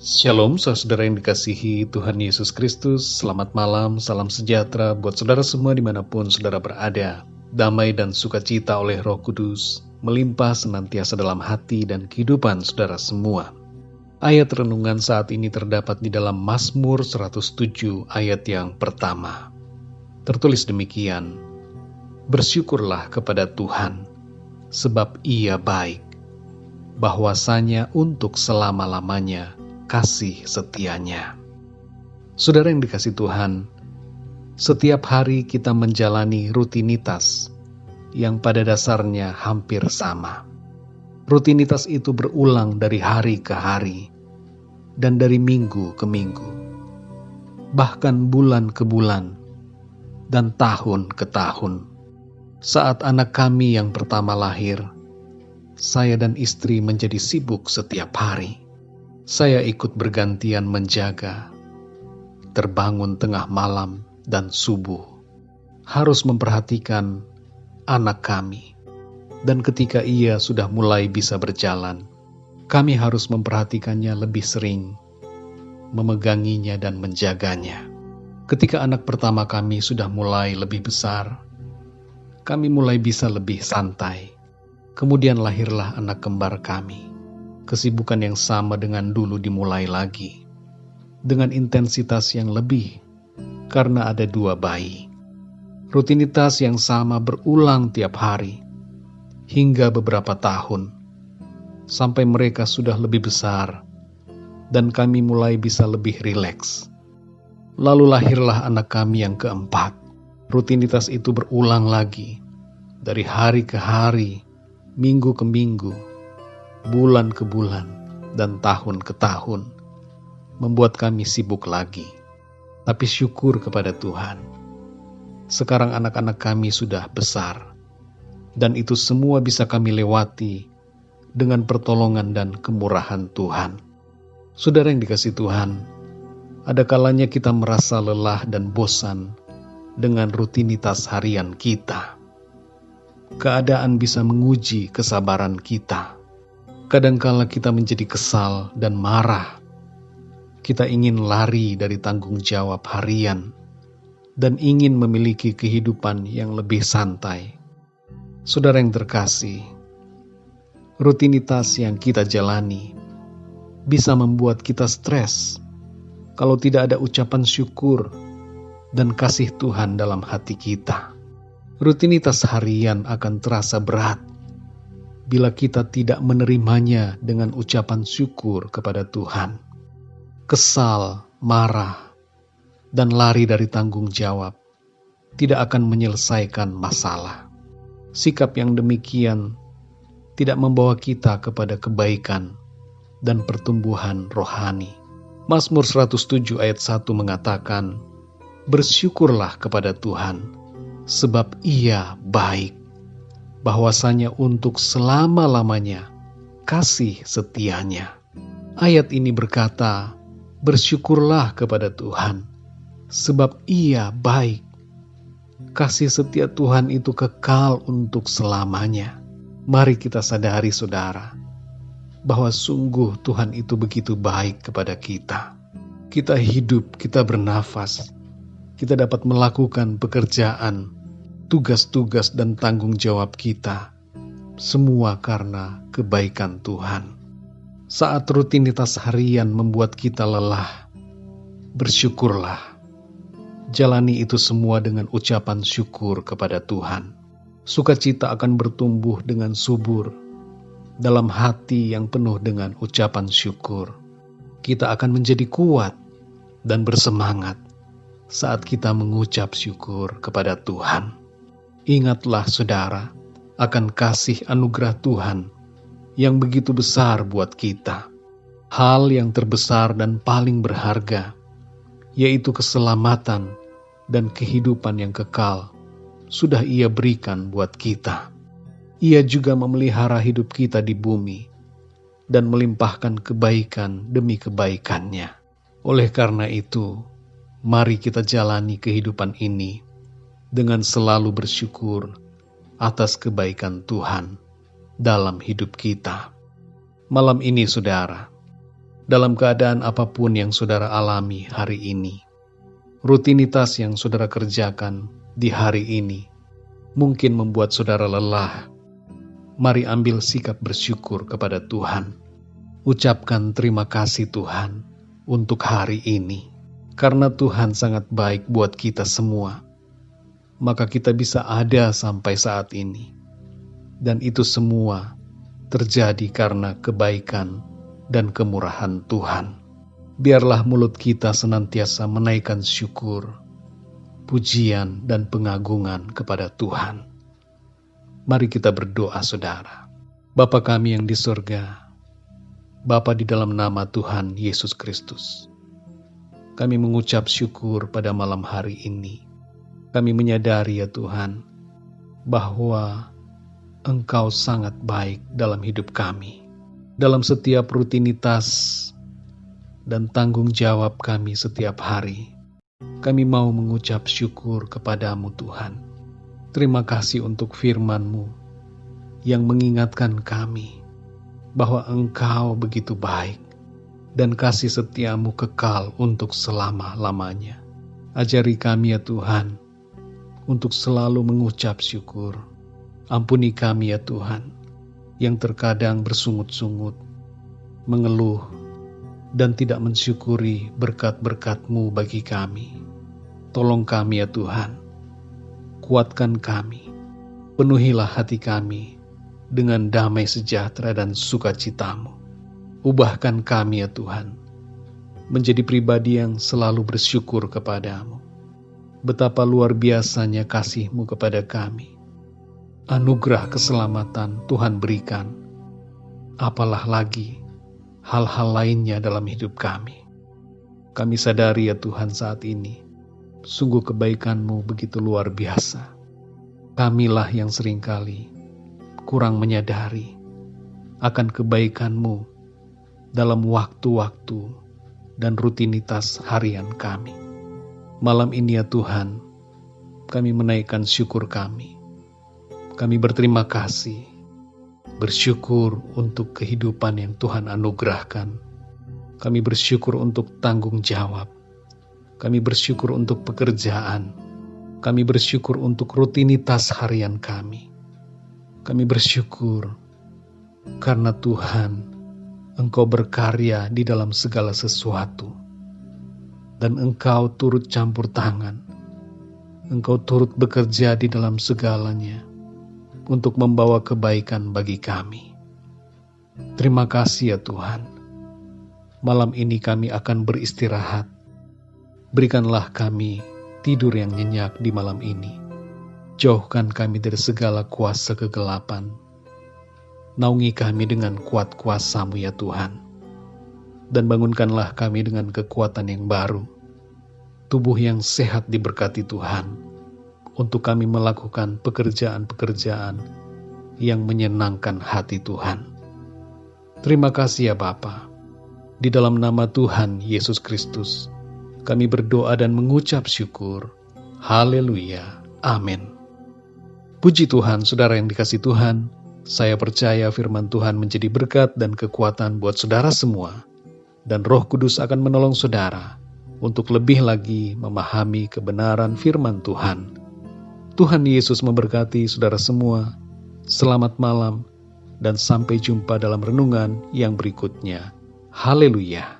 Shalom, saudara yang dikasihi Tuhan Yesus Kristus. Selamat malam, salam sejahtera buat saudara semua dimanapun saudara berada. Damai dan sukacita oleh Roh Kudus melimpah senantiasa dalam hati dan kehidupan saudara semua. Ayat renungan saat ini terdapat di dalam Mazmur 107 ayat yang pertama. Tertulis demikian, "Bersyukurlah kepada Tuhan, sebab Ia baik, bahwasanya untuk selama-lamanya kasih setianya." Saudara yang dikasih Tuhan, setiap hari kita menjalani rutinitas yang pada dasarnya hampir sama. Rutinitas itu berulang dari hari ke hari dan dari minggu ke minggu, bahkan bulan ke bulan dan tahun ke tahun. Saat anak kami yang pertama lahir, saya dan istri menjadi sibuk setiap hari. Saya ikut bergantian menjaga, terbangun tengah malam dan subuh, harus memperhatikan anak kami. Dan ketika ia sudah mulai bisa berjalan, kami harus memperhatikannya lebih sering, memeganginya dan menjaganya. Ketika anak pertama kami sudah mulai lebih besar, kami mulai bisa lebih santai. Kemudian lahirlah anak kembar kami. Kesibukan yang sama dengan dulu dimulai lagi, dengan intensitas yang lebih, karena ada dua bayi. Rutinitas yang sama berulang tiap hari, hingga beberapa tahun, sampai mereka sudah lebih besar, dan kami mulai bisa lebih rileks. Lalu lahirlah anak kami yang keempat. Rutinitas itu berulang lagi, dari hari ke hari, minggu ke minggu, bulan ke bulan, dan tahun ke tahun, membuat kami sibuk lagi. Tapi syukur kepada Tuhan, sekarang anak-anak kami sudah besar, dan itu semua bisa kami lewati dengan pertolongan dan kemurahan Tuhan. Saudara yang dikasihi Tuhan, ada kalanya kita merasa lelah dan bosan dengan rutinitas harian kita. Keadaan bisa menguji kesabaran kita. Kadangkala kita menjadi kesal dan marah. Kita ingin lari dari tanggung jawab harian dan ingin memiliki kehidupan yang lebih santai. Saudara yang terkasih, rutinitas yang kita jalani bisa membuat kita stres kalau tidak ada ucapan syukur dan kasih Tuhan dalam hati kita. Rutinitas harian akan terasa berat bila kita tidak menerimanya dengan ucapan syukur kepada Tuhan. Kesal, marah, dan lari dari tanggung jawab tidak akan menyelesaikan masalah. Sikap yang demikian tidak membawa kita kepada kebaikan dan pertumbuhan rohani. Mazmur 107 ayat 1 mengatakan, "Bersyukurlah kepada Tuhan, sebab Ia baik, bahwasanya untuk selama-lamanya kasih setianya." Ayat ini berkata, bersyukurlah kepada Tuhan, sebab Ia baik. Kasih setia Tuhan itu kekal untuk selamanya. Mari kita sadari saudara, bahwa sungguh Tuhan itu begitu baik kepada kita. Kita hidup, kita bernafas, kita dapat melakukan pekerjaan, tugas-tugas dan tanggung jawab kita, semua karena kebaikan Tuhan. Saat rutinitas harian membuat kita lelah, bersyukurlah. Jalani itu semua dengan ucapan syukur kepada Tuhan. Sukacita akan bertumbuh dengan subur dalam hati yang penuh dengan ucapan syukur. Kita akan menjadi kuat dan bersemangat saat kita mengucap syukur kepada Tuhan. Ingatlah saudara akan kasih anugerah Tuhan yang begitu besar buat kita. Hal yang terbesar dan paling berharga, yaitu keselamatan dan kehidupan yang kekal, sudah Ia berikan buat kita. Ia juga memelihara hidup kita di bumi dan melimpahkan kebaikan demi kebaikannya. Oleh karena itu, mari kita jalani kehidupan ini dengan selalu bersyukur atas kebaikan Tuhan dalam hidup kita. Malam ini, saudara, dalam keadaan apapun yang saudara alami hari ini. Rutinitas yang saudara kerjakan di hari ini mungkin membuat saudara lelah. Mari ambil sikap bersyukur kepada Tuhan. Ucapkan terima kasih Tuhan untuk hari ini. Karena Tuhan sangat baik buat kita semua, maka kita bisa ada sampai saat ini. Dan itu semua terjadi karena kebaikan dan kemurahan Tuhan. Biarlah mulut kita senantiasa menaikkan syukur, pujian, dan pengagungan kepada Tuhan. Mari kita berdoa, saudara. Bapa kami yang di surga, Bapa di dalam nama Tuhan Yesus Kristus, kami mengucap syukur pada malam hari ini. Kami menyadari ya Tuhan, bahwa Engkau sangat baik dalam hidup kami. Dalam setiap rutinitas dan tanggung jawab kami setiap hari, kami mau mengucap syukur kepadamu Tuhan. Terima kasih untuk firman-Mu yang mengingatkan kami bahwa Engkau begitu baik dan kasih setia-Mu kekal untuk selama-lamanya. Ajari kami ya Tuhan untuk selalu mengucap syukur. Ampuni kami ya Tuhan yang terkadang bersungut-sungut, mengeluh, dan tidak mensyukuri berkat-berkat-Mu bagi kami. Tolong kami ya Tuhan, kuatkan kami, penuhilah hati kami dengan damai sejahtera dan sukacita-Mu. Ubahkan kami ya Tuhan, menjadi pribadi yang selalu bersyukur kepadamu. Betapa luar biasanya kasih-Mu kepada kami. Anugerah keselamatan Tuhan berikan. Apalah lagi hal-hal lainnya dalam hidup kami. Kami sadari ya Tuhan saat ini, sungguh kebaikan-Mu begitu luar biasa. Kamilah yang seringkali kurang menyadari akan kebaikan-Mu dalam waktu-waktu dan rutinitas harian kami. Malam ini ya Tuhan, kami menaikkan syukur kami. Kami berterima kasih, bersyukur untuk kehidupan yang Tuhan anugerahkan. Kami bersyukur untuk tanggung jawab. Kami bersyukur untuk pekerjaan. Kami bersyukur untuk rutinitas harian kami. Kami bersyukur karena Tuhan, Engkau berkarya di dalam segala sesuatu. Dan Engkau turut campur tangan. Engkau turut bekerja di dalam segalanya untuk membawa kebaikan bagi kami. Terima kasih ya Tuhan. Malam ini kami akan beristirahat. Berikanlah kami tidur yang nyenyak di malam ini. Jauhkan kami dari segala kuasa kegelapan. Naungi kami dengan kuat kuasa-Mu ya Tuhan. Dan bangunkanlah kami dengan kekuatan yang baru. Tubuh yang sehat diberkati Tuhan, untuk kami melakukan pekerjaan-pekerjaan yang menyenangkan hati Tuhan. Terima kasih ya Bapa. Di dalam nama Tuhan Yesus Kristus, kami berdoa dan mengucap syukur. Haleluya. Amin. Puji Tuhan, saudara yang dikasihi Tuhan. Saya percaya firman Tuhan menjadi berkat dan kekuatan buat saudara semua. Dan Roh Kudus akan menolong saudara untuk lebih lagi memahami kebenaran firman Tuhan. Tuhan Yesus memberkati saudara semua. Selamat malam dan sampai jumpa dalam renungan yang berikutnya. Haleluya.